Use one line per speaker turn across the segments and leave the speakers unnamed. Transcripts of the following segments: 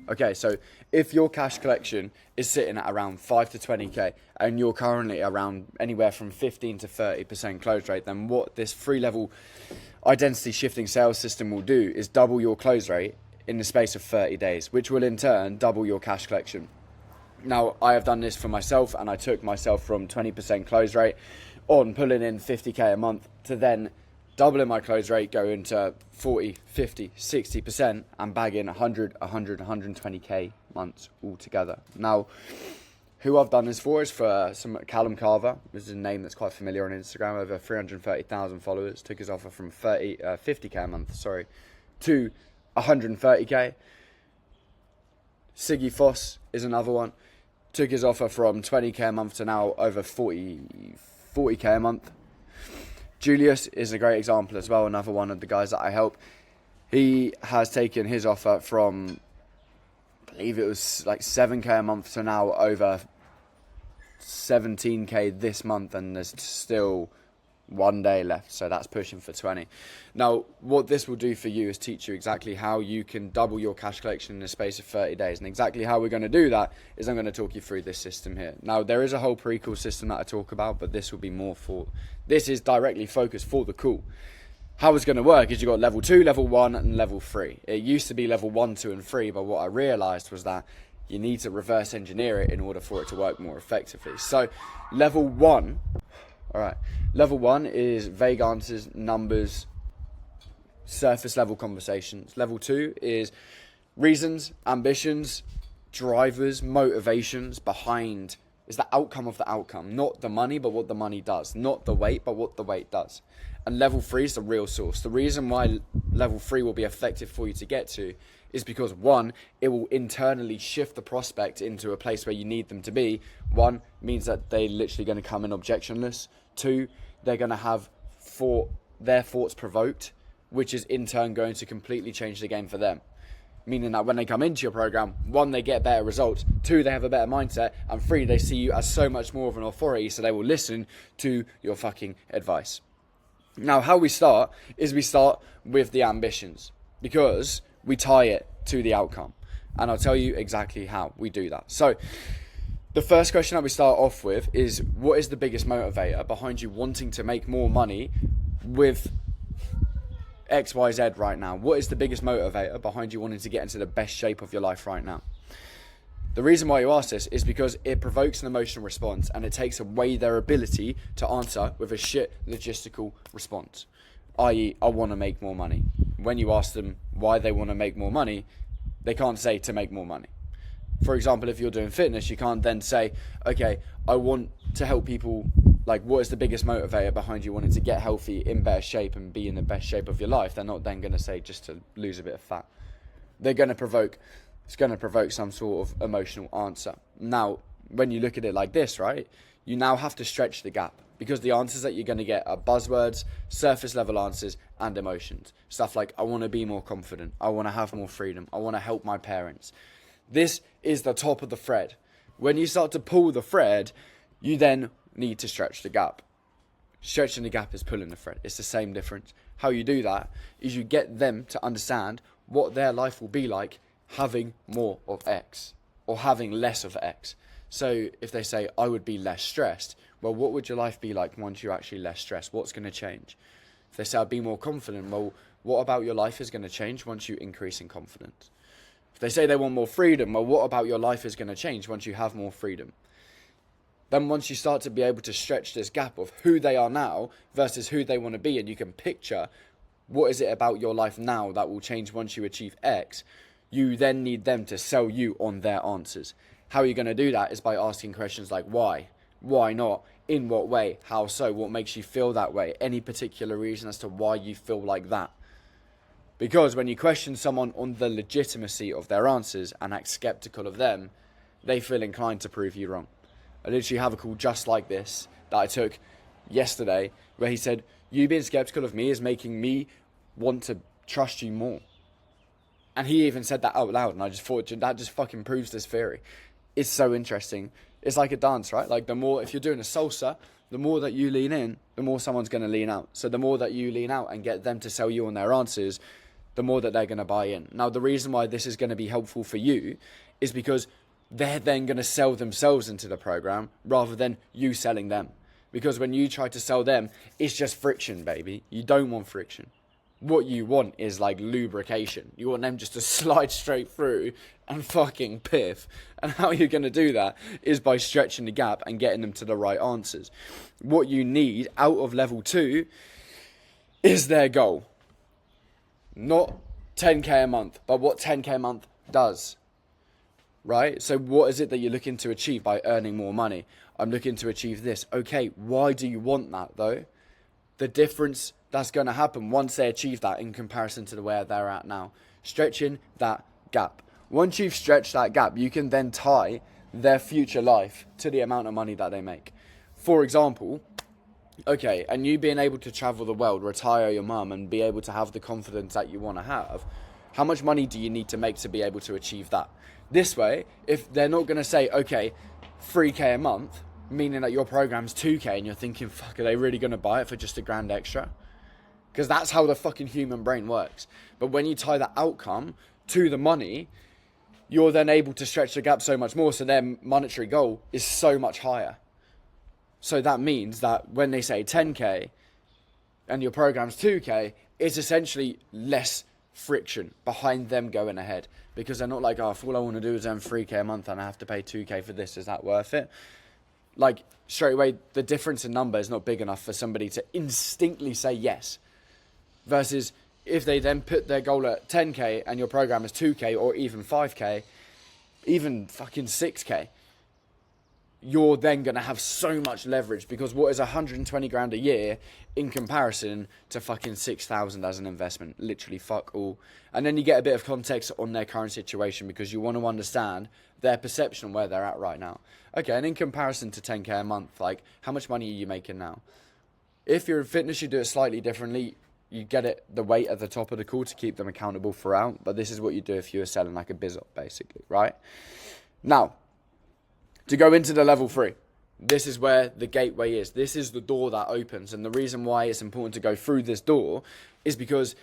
Okay, so if your cash collection is sitting at around 5 to 20k and you're currently around anywhere from 15 to 30% close rate, then what this 3-level identity shifting sales system will do is double your close rate in the space of 30 days, which will in turn double your cash collection. Now, I have done this for myself, and I took myself from 20% close rate on pulling in 50k a month to then doubling my close rate, going to 40, 50, 60% and bagging 120k months altogether. Now, who I've done this for is for some Callum Carver, which is a name that's quite familiar on Instagram, over 330,000 followers, took his offer from 50k a month, to 130k. Siggy Foss is another one, took his offer from 20k a month to now over 40k a month. Julius is a great example as well, another one of the guys that I help. He has taken his offer from, I believe it was like 7k a month to now over 17k this month, and there's still 1 day left, so that's pushing for 20. Now, what this will do for you is teach you exactly how you can double your cash collection in the space of 30 days. And exactly how we're going to do that is I'm going to talk you through this system here. Now, there is a whole pre-call system that I talk about, but this will be more for, this is directly focused for the call. How it's going to work is you've got level 2, level 1, and level 3. It used to be level 1, 2, and 3, but what I realized was that you need to reverse engineer it in order for it to work more effectively. So, level 1... Alright, level 1 is vague answers, numbers, surface level conversations. Level 2 is reasons, ambitions, drivers, motivations behind, is the outcome of the outcome. Not the money, but what the money does. Not the weight, but what the weight does. And level 3 is the real source. The reason why level 3 will be effective for you to get to is because, 1, it will internally shift the prospect into a place where you need them to be. 1 means that they're literally going to come in objectionless. 2, they're going to have their thoughts provoked, which is in turn going to completely change the game for them. Meaning that when they come into your program, 1, they get better results. 2, they have a better mindset. And 3, they see you as so much more of an authority, so they will listen to your fucking advice. Now, how we start is we start with the ambitions, because we tie it to the outcome. And I'll tell you exactly how we do that. So, the first question that we start off with is, what is the biggest motivator behind you wanting to make more money with XYZ right now? What is the biggest motivator behind you wanting to get into the best shape of your life right now? The reason why you ask this is because it provokes an emotional response, and it takes away their ability to answer with a shit logistical response, i.e., I want to make more money. When you ask them why they want to make more money, they can't say to make more money. For example, if you're doing fitness, you can't then say, okay, I want to help people. Like, what is the biggest motivator behind you wanting to get healthy, in better shape, and be in the best shape of your life? They're not then going to say just to lose a bit of fat. They're going to provoke, it's going to provoke some sort of emotional answer. Now, when you look at it like this, right, you now have to stretch the gap, because the answers that you're going to get are buzzwords, surface level answers, and emotions. Stuff like, I want to be more confident, I want to have more freedom, I want to help my parents. This is the top of the thread. When you start to pull the thread, you then need to stretch the gap. Stretching the gap is pulling the thread. It's the same difference. How you do that is you get them to understand what their life will be like having more of X or having less of X. So if they say, I would be less stressed, well, what would your life be like once you're actually less stressed? What's going to change? If they say, I'd be more confident, well, what about your life is going to change once you increase in confidence? If they say they want more freedom, well, what about your life is going to change once you have more freedom? Then once you start to be able to stretch this gap of who they are now versus who they want to be, and you can picture what is it about your life now that will change once you achieve X, you then need them to sell you on their answers. How are you going to do that is by asking questions like why? Why not? In what way? How so? What makes you feel that way? Any particular reason as to why you feel like that? Because when you question someone on the legitimacy of their answers and act skeptical of them, they feel inclined to prove you wrong. I literally have a call just like this that I took yesterday where he said, you being skeptical of me is making me want to trust you more. And he even said that out loud, and I just thought, that just fucking proves this theory. It's so interesting. It's like a dance, right? Like, the more, if you're doing a salsa, the more that you lean in, the more someone's going to lean out. So the more that you lean out and get them to sell you on their answers, the more that they're going to buy in. Now, the reason why this is going to be helpful for you is because they're then going to sell themselves into the program rather than you selling them. Because when you try to sell them, it's just friction, baby. You don't want friction. What you want is like lubrication. You want them just to slide straight through and fucking piff. And how you're going to do that is by stretching the gap and getting them to the right answers. What you need out of level 2 is their goal. Not 10k a month, but what 10k a month does. Right? So what is it that you're looking to achieve by earning more money? I'm looking to achieve this. Okay, why do you want that though? The difference that's going to happen once they achieve that in comparison to where they're at now. Stretching that gap. Once you've stretched that gap, you can then tie their future life to the amount of money that they make. For example, okay, and you being able to travel the world, retire your mum and be able to have the confidence that you want to have, how much money do you need to make to be able to achieve that? This way, if they're not going to say, okay, 3k a month, meaning that your program's 2k and you're thinking, fuck, are they really going to buy it for just $1,000 extra? Because that's how the fucking human brain works. But when you tie the outcome to the money, you're then able to stretch the gap so much more, so their monetary goal is so much higher. So that means that when they say 10k and your program's 2k, it's essentially less friction behind them going ahead, because they're not like, oh, if all I want to do is earn 3k a month and I have to pay 2k for this, is that worth it? Like, straight away, the difference in number is not big enough for somebody to instinctively say yes. Versus if they then put their goal at 10k and your program is 2k or even 5k, even fucking 6k, you're then going to have so much leverage, because what is 120 grand a year in comparison to fucking 6,000 as an investment? Literally fuck all. And then you get a bit of context on their current situation, because you want to understand their perception of where they're at right now. Okay, and in comparison to 10k a month, like, how much money are you making now? If you're in fitness, you do it slightly differently. You get it the weight at the top of the call to keep them accountable throughout. But this is what you do if you were selling like a biz op, basically, right? Now, to go into the level 3, this is where the gateway is. This is the door that opens. And the reason why it's important to go through this door is because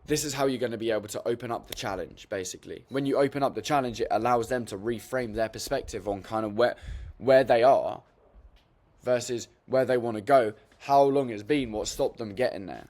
this is how you're going to be able to open up the challenge, basically. When you open up the challenge, it allows them to reframe their perspective on kind of where they are versus where they want to go, how long it's been, what stopped them getting there.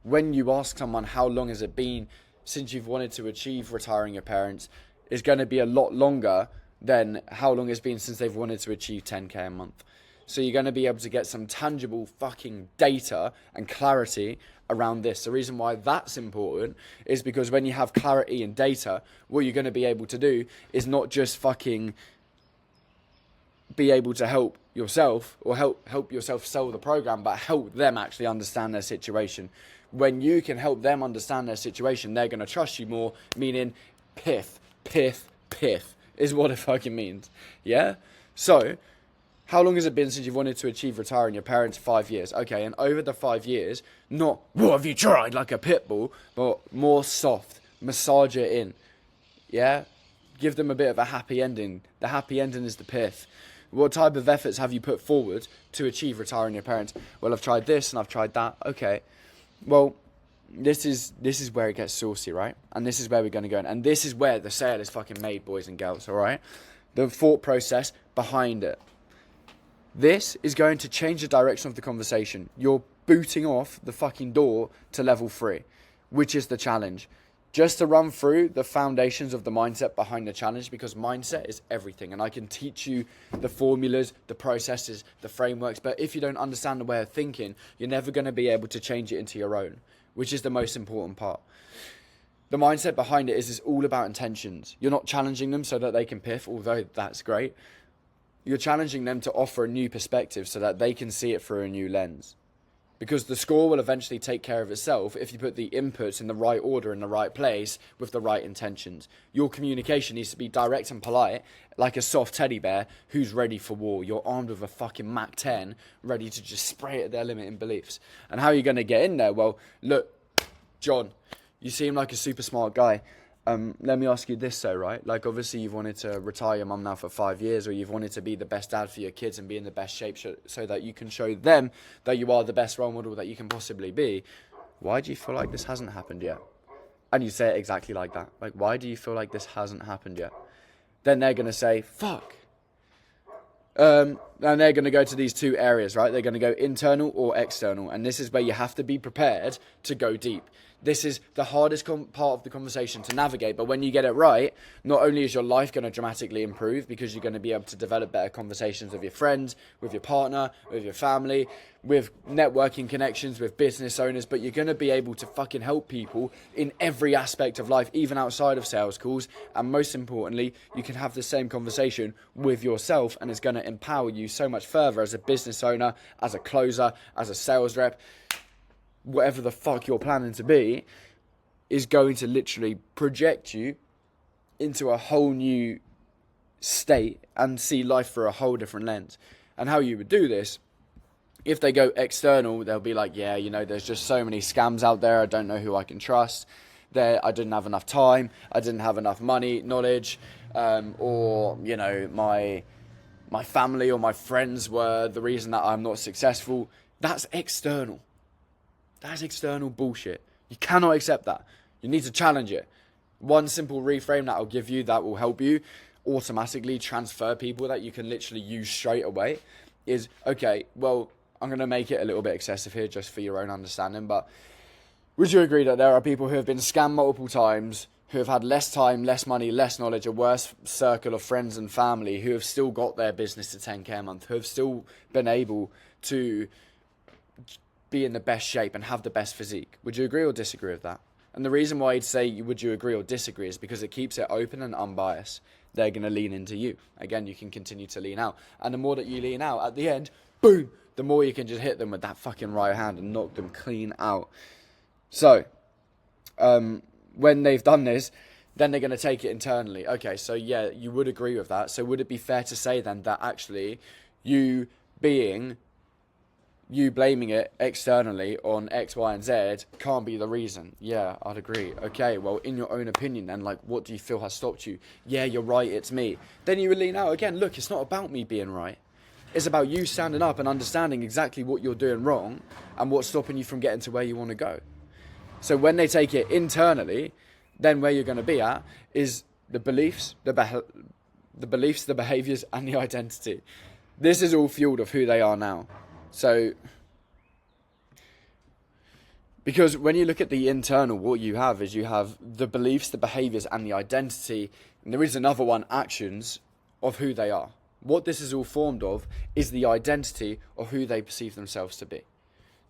When you ask someone how long has it been since you've wanted to achieve retiring your parents, it's going to be a lot longer than how long it's been since they've wanted to achieve 10k a month. So you're going to be able to get some tangible fucking data and clarity around this. The reason why that's important is because when you have clarity and data, what you're going to be able to do is not just fucking be able to help yourself or help yourself sell the program, but help them actually understand their situation. When you can help them understand their situation, they're going to trust you more, meaning piff is what it fucking means. Yeah? So, how long has it been since you've wanted to achieve retiring your parents? 5 years. Okay, and over the 5 years, not, what have you tried, like a pit bull, but more soft. Massage it in. Yeah? Give them a bit of a happy ending. The happy ending is the piff. What type of efforts have you put forward to achieve retiring your parents? Well, I've tried this and I've tried that. Okay. Well, this is where it gets saucy, right? And this is where we're going to go. And this is where the sale is fucking made, boys and girls, all right? The thought process behind it. This is going to change the direction of the conversation. You're booting off the fucking door to level 3, which is the challenge. Just to run through the foundations of the mindset behind the challenge, because mindset is everything. And I can teach you the formulas, the processes, the frameworks. But if you don't understand the way of thinking, you're never going to be able to change it into your own, which is the most important part. The mindset behind it is all about intentions. You're not challenging them so that they can piff, although that's great. You're challenging them to offer a new perspective so that they can see it through a new lens. Because the score will eventually take care of itself if you put the inputs in the right order in the right place with the right intentions. Your communication needs to be direct and polite, like a soft teddy bear who's ready for war. You're armed with a fucking Mac 10, ready to just spray at their limiting beliefs. And how are you going to get in there? Well, look, John, you seem like a super smart guy. Let me ask you this though, right? Like, obviously you've wanted to retire your mum now for 5 years, or you've wanted to be the best dad for your kids and be in the best shape so that you can show them that you are the best role model that you can possibly be. Why do you feel like this hasn't happened yet? And you say it exactly like that. Like, why do you feel like this hasn't happened yet? Then they're going to say, fuck. And they're going to go to these two areas, right? They're going to go internal or external. And this is where you have to be prepared to go deep. This is the hardest part of the conversation to navigate. But when you get it right, not only is your life going to dramatically improve because you're going to be able to develop better conversations with your friends, with your partner, with your family, with networking connections, with business owners, but you're going to be able to fucking help people in every aspect of life, even outside of sales calls. And most importantly, you can have the same conversation with yourself, and it's going to empower you so much further as a business owner, as a closer, as a sales rep. Whatever the fuck you're planning to be is going to literally project you into a whole new state and see life through a whole different lens. And how you would do this, if they go external, they'll be like, yeah, you know, there's just so many scams out there. I don't know who I can trust. I didn't have enough time. I didn't have enough money, knowledge, or, you know, my family or my friends were the reason that I'm not successful. That's external. That's external bullshit. You cannot accept that. You need to challenge it. One simple reframe that I'll give you that will help you automatically transfer people that you can literally use straight away is, okay, well, I'm going to make it a little bit excessive here just for your own understanding, but would you agree that there are people who have been scammed multiple times, who have had less time, less money, less knowledge, a worse circle of friends and family, who have still got their business to 10k a month, who have still been able to be in the best shape and have the best physique? Would you agree or disagree with that? And the reason why I'd say would you agree or disagree is because it keeps it open and unbiased. They're going to lean into you. Again, you can continue to lean out. And the more that you lean out, at the end, boom, the more you can just hit them with that fucking right hand and knock them clean out. So, when they've done this, then they're going to take it internally. Okay, so yeah, you would agree with that. So would it be fair to say then that actually you blaming it externally on X, Y, and Z can't be the reason? Yeah, I'd agree. Okay, well, in your own opinion then, like, what do you feel has stopped you? Yeah, you're right, it's me. Then you would lean out again. Look, it's not about me being right. It's about you standing up and understanding exactly what you're doing wrong and what's stopping you from getting to where you want to go. So when they take it internally, then where you're going to be at is the beliefs, the behaviors, and the identity. This is all fueled of who they are now. So, because when you look at the internal, what you have is you have the beliefs, the behaviors, and the identity. And there is another one, actions, of who they are. What this is all formed of is the identity of who they perceive themselves to be.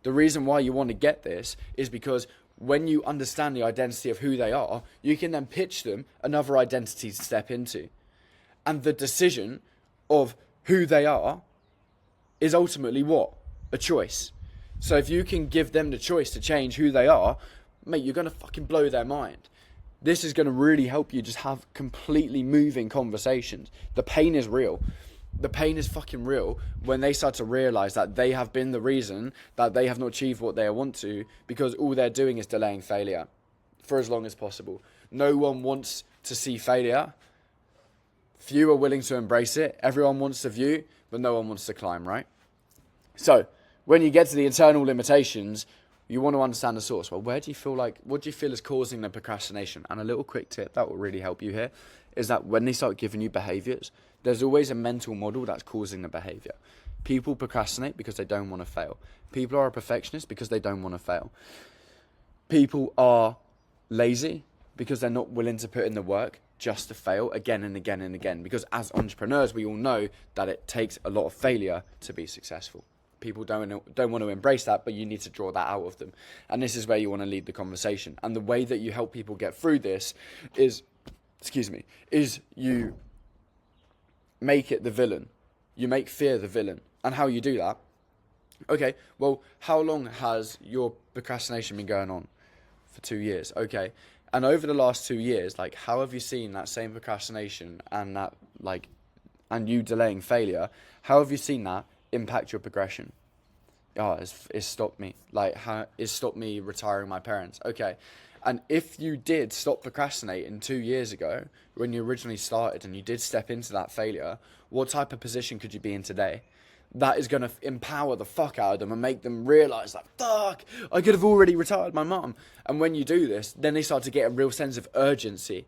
The reason why you want to get this is because when you understand the identity of who they are, you can then pitch them another identity to step into. And the decision of who they are is ultimately what? A choice. So if you can give them the choice to change who they are, mate, you're going to fucking blow their mind. This is going to really help you just have completely moving conversations. The pain is real. The pain is fucking real when they start to realize that they have been the reason that they have not achieved what they want to, because all they're doing is delaying failure for as long as possible. No one wants to see failure. Few are willing to embrace it. Everyone wants to view, but no one wants to climb, right? So when you get to the internal limitations, you want to understand the source. Well, what do you feel is causing the procrastination? And a little quick tip that will really help you here is that when they start giving you behaviors, there's always a mental model that's causing the behavior. People procrastinate because they don't want to fail. People are a perfectionist because they don't want to fail. People are lazy because they're not willing to put in the work just to fail again and again and again. Because as entrepreneurs, we all know that it takes a lot of failure to be successful. People don't want to embrace that, but you need to draw that out of them. And this is where you want to lead the conversation. And the way that you help people get through this is you make it the villain. You make fear the villain. And how you do that? Okay, well, how long has your procrastination been going on? For 2 years. Okay. And over the last 2 years, like, how have you seen that same procrastination and that, like, and you delaying failure, how have you seen that impact your progression? Oh, it's stopped me. Like, it's stopped me retiring my parents. Okay. And if you did stop procrastinating 2 years ago, when you originally started and you did step into that failure, what type of position could you be in today? that is going to empower the fuck out of them and make them realise that, fuck, I could have already retired my mum. And when you do this, then they start to get a real sense of urgency.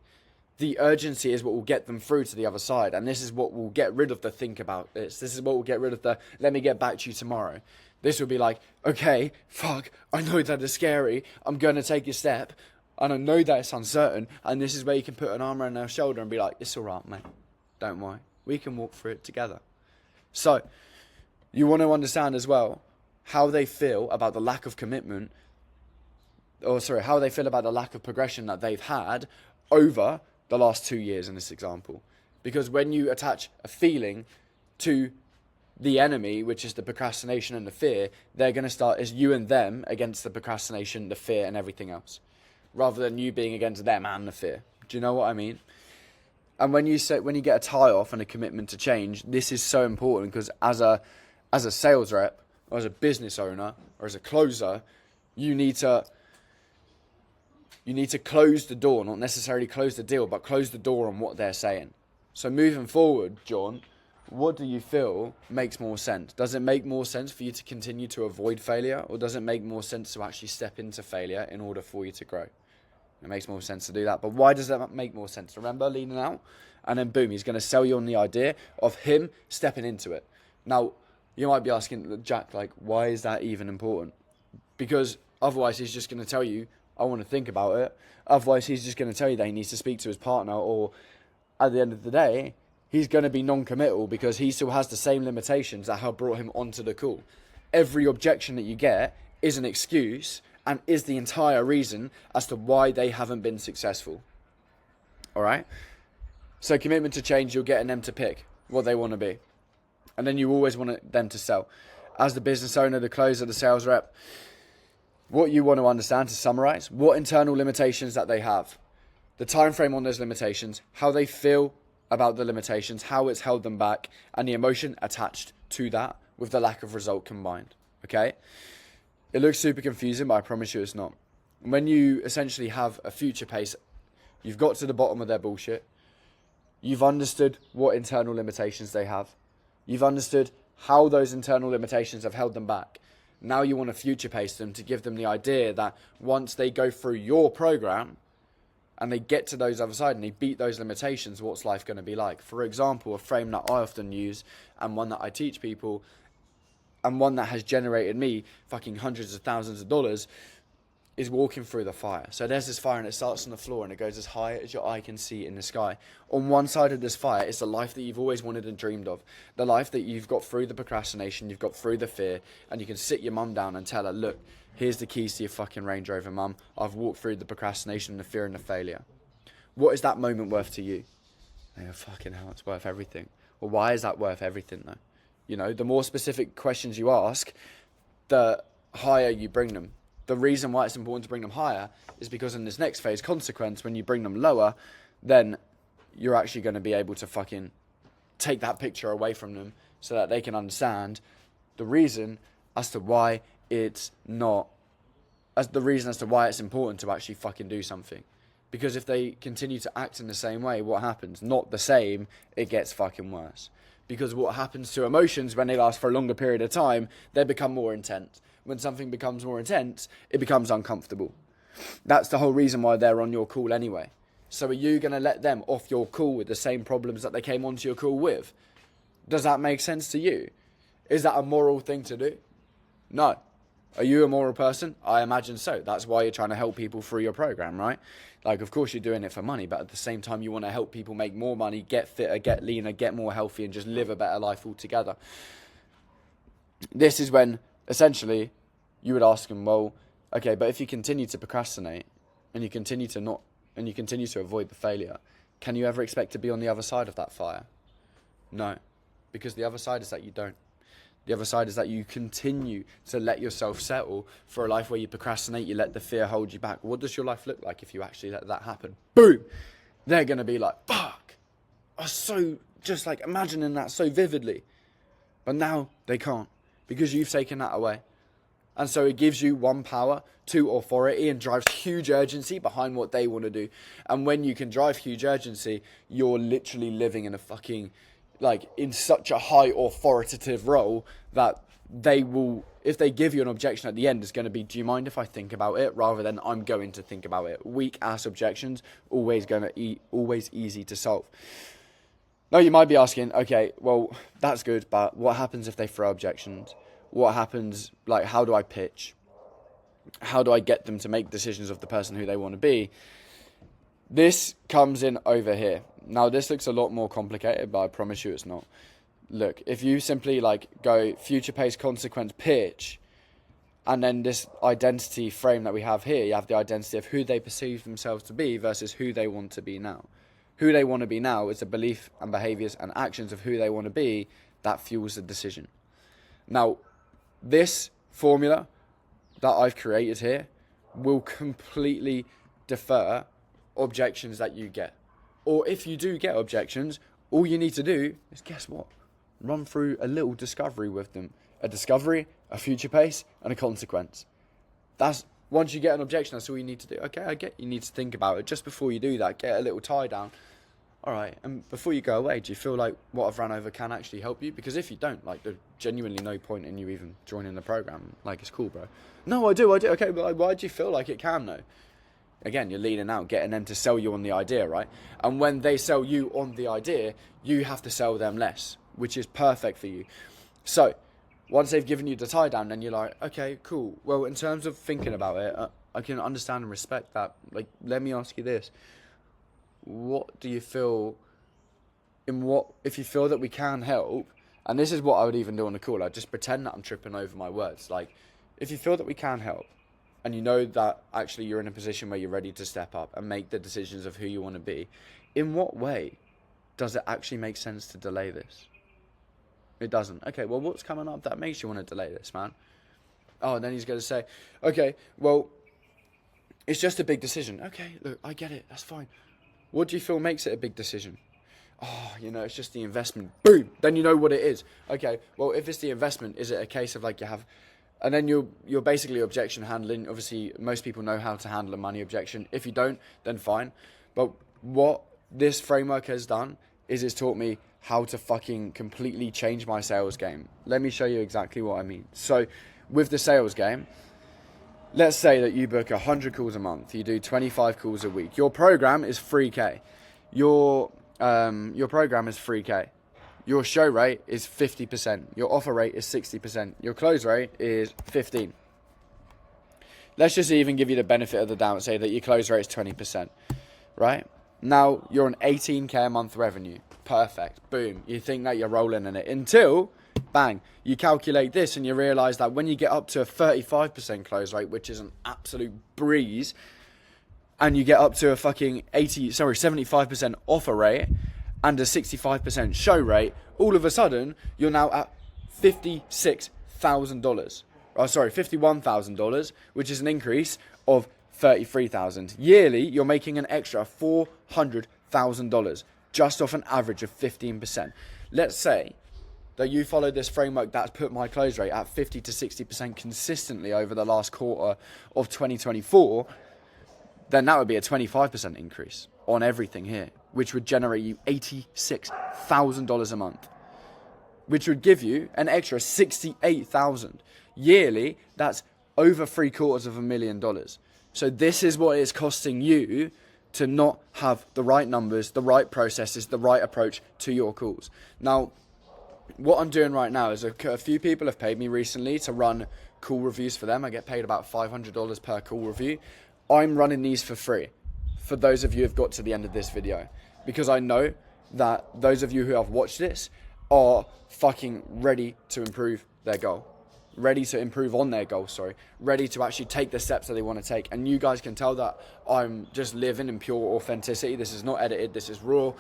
The urgency is what will get them through to the other side. And this is what will get rid of the think about this. This is what will get rid of the, let me get back to you tomorrow. This will be like, okay, fuck, I know that is scary. I'm going to take a step. And I know that it's uncertain. And this is where you can put an arm around their shoulder and be like, it's all right, mate. Don't worry. We can walk through it together. So, you want to understand as well how they feel about the lack of commitment, how they feel about the lack of progression that they've had over the last 2 years in this example. Because when you attach a feeling to the enemy, which is the procrastination and the fear, they're going to start as you and them against the procrastination, the fear and everything else, rather than you being against them and the fear. Do you know what I mean? And when you get a tie off and a commitment to change, this is so important, because as a sales rep, or as a business owner, or as a closer, you need to close the door, not necessarily close the deal, but close the door on what they're saying. So moving forward, John, what do you feel makes more sense? Does it make more sense for you to continue to avoid failure, or does it make more sense to actually step into failure in order for you to grow? It makes more sense to do that. But why does that make more sense? Remember, leaning out, and then boom, he's going to sell you on the idea of him stepping into it. Now, you might be asking, Jack, like, why is that even important? Because otherwise he's just going to tell you, I want to think about it. Otherwise he's just going to tell you that he needs to speak to his partner, or at the end of the day, he's going to be non-committal because he still has the same limitations that have brought him onto the call. Every objection that you get is an excuse and is the entire reason as to why they haven't been successful. All right? So commitment to change, you're getting them to pick what they want to be. And then you always want them to sell. As the business owner, the closer, the sales rep, what you want to understand, to summarize, what internal limitations that they have, the time frame on those limitations, how they feel about the limitations, how it's held them back, and the emotion attached to that with the lack of result combined. Okay? It looks super confusing, but I promise you it's not. When you essentially have a future pace, you've got to the bottom of their bullshit. You've understood what internal limitations they have. You've understood how those internal limitations have held them back. Now you want to future pace them to give them the idea that once they go through your program and they get to those other side and they beat those limitations, what's life going to be like? For example, a frame that I often use and one that I teach people and one that has generated me fucking hundreds of thousands of dollars is walking through the fire. So there's this fire and it starts on the floor and it goes as high as your eye can see in the sky. On one side of this fire is the life that you've always wanted and dreamed of. The life that you've got through the procrastination, you've got through the fear, and you can sit your mum down and tell her, look, here's the keys to your fucking Range Rover, mum. I've walked through the procrastination, the fear and the failure. What is that moment worth to you? They go, fucking hell, it's worth everything. Well, why is that worth everything though? You know, the more specific questions you ask, the higher you bring them. The reason why it's important to bring them higher is because in this next phase, consequence, when you bring them lower, then you're actually going to be able to fucking take that picture away from them so that they can understand the reason as to why it's not, as the reason as to why it's important to actually fucking do something. Because if they continue to act in the same way, what happens? Not the same, it gets fucking worse. Because what happens to emotions when they last for a longer period of time, they become more intense. When something becomes more intense, it becomes uncomfortable. That's the whole reason why they're on your call anyway. So are you going to let them off your call with the same problems that they came onto your call with? Does that make sense to you? Is that a moral thing to do? No. Are you a moral person? I imagine so. That's why you're trying to help people through your program, right? Like, of course, you're doing it for money, but at the same time, you want to help people make more money, get fitter, get leaner, get more healthy, and just live a better life altogether. This is when, essentially, you would ask them, well, okay, but if you continue to procrastinate and you continue to avoid the failure, can you ever expect to be on the other side of that fire? No, because the other side is that you don't. The other side is that you continue to let yourself settle for a life where you procrastinate, you let the fear hold you back. What does your life look like if you actually let that happen? Boom! They're going to be like, fuck! I was so just like imagining that so vividly. But now they can't because you've taken that away. And so it gives you one, power, two, authority, and drives huge urgency behind what they want to do. And when you can drive huge urgency, you're literally living in a fucking like in such a high authoritative role that they will, if they give you an objection at the end, it's going to be, do you mind if I think about it, rather than I'm going to think about it. Weak ass objections, always easy to solve. Now you might be asking, okay, well, that's good, but what happens if they throw objections? What happens, like, how do I pitch? How do I get them to make decisions of the person who they want to be? This comes in over here. Now, this looks a lot more complicated, but I promise you it's not. Look, if you simply like go future, pace, consequence, pitch, and then this identity frame that we have here, you have the identity of who they perceive themselves to be versus who they want to be now. Who they want to be now is the belief and behaviors and actions of who they want to be that fuels the decision. Now, this formula that I've created here will completely defer objections that you get. Or if you do get objections, all you need to do is, guess what? Run through a little discovery with them. A discovery, a future pace, and a consequence. That's, once you get an objection, that's all you need to do. Okay, I get you need to think about it. Just before you do that, get a little tie down. All right, and before you go away, do you feel like what I've ran over can actually help you? Because if you don't, like, there's genuinely no point in you even joining the program. Like, it's cool, bro. No, I do. Okay, but why do you feel like it can, though? Again, you're leaning out, getting them to sell you on the idea, right? And when they sell you on the idea, you have to sell them less, which is perfect for you. So, once they've given you the tie down, then you're like, okay, cool. Well, in terms of thinking about it, I can understand and respect that. Like, let me ask you this. What do you feel, if you feel that we can help, and this is what I would even do on the call, I'd just pretend that I'm tripping over my words. Like, if you feel that we can help, and you know that actually you're in a position where you're ready to step up and make the decisions of who you want to be, in what way does it actually make sense to delay this? It doesn't. Okay, well, what's coming up that makes you want to delay this, man? Oh, and then he's going to say, okay, well, it's just a big decision. Okay, look, I get it. That's fine. What do you feel makes it a big decision? Oh, it's just the investment. Boom. Then you know what it is. Okay, well, if it's the investment, is it a case of like you have... And then you're basically objection handling. Obviously, most people know how to handle a money objection. If you don't, then fine. But what this framework has done is it's taught me how to fucking completely change my sales game. Let me show you exactly what I mean. So with the sales game, let's say that you book 100 calls a month. You do 25 calls a week. Your program is 3K. Your program is 3K. Your show rate is 50%. Your offer rate is 60%. Your close rate is 15%. Let's just even give you the benefit of the doubt. Say that your close rate is 20%. Right? Now, you're on 18K a month revenue. Perfect. Boom. You think that you're rolling in it. Until, bang, you calculate this and you realise that when you get up to a 35% close rate, which is an absolute breeze, and you get up to a fucking 75% offer rate, and a 65% show rate, all of a sudden, you're now at $56,000. Oh, sorry, $51,000, which is an increase of $33,000. Yearly, you're making an extra $400,000, just off an average of 15%. Let's say that you follow this framework that's put my close rate at 50 to 60% consistently over the last quarter of 2024, then that would be a 25% increase on everything here, which would generate you $86,000 a month, which would give you an extra $68,000 yearly. That's over $750,000. So this is what it's costing you to not have the right numbers, the right processes, the right approach to your calls. Now, what I'm doing right now is a few people have paid me recently to run call reviews for them. I get paid about $500 per call review. I'm running these for free for those of you who have got to the end of this video, because I know that those of you who have watched this are fucking ready to improve their goal. Ready to improve on their goal, ready to actually take the steps that they want to take. And you guys can tell that I'm just living in pure authenticity. This is not edited, this is raw,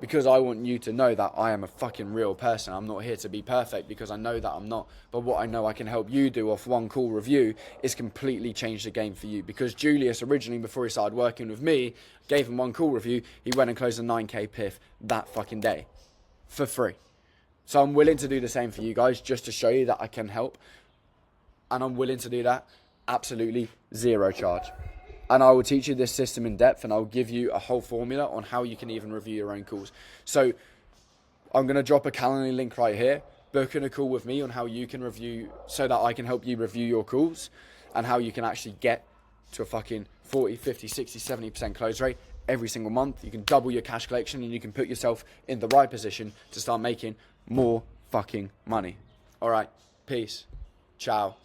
because I want you to know that I am a fucking real person. I'm not here to be perfect, because I know that I'm not. But what I know I can help you do off one call review is completely change the game for you. Because Julius originally, before he started working with me, gave him one call review, he went and closed a 9K piff that fucking day for free. So I'm willing to do the same for you guys, just to show you that I can help. And I'm willing to do that absolutely zero charge. And I will teach you this system in depth, and I'll give you a whole formula on how you can even review your own calls. So I'm going to drop a Calendly link right here. Book in a call with me on how you can review, so that I can help you review your calls and how you can actually get to a fucking 40, 50, 60, 70% close rate every single month. You can double your cash collection and you can put yourself in the right position to start making more fucking money. All right. Peace. Ciao.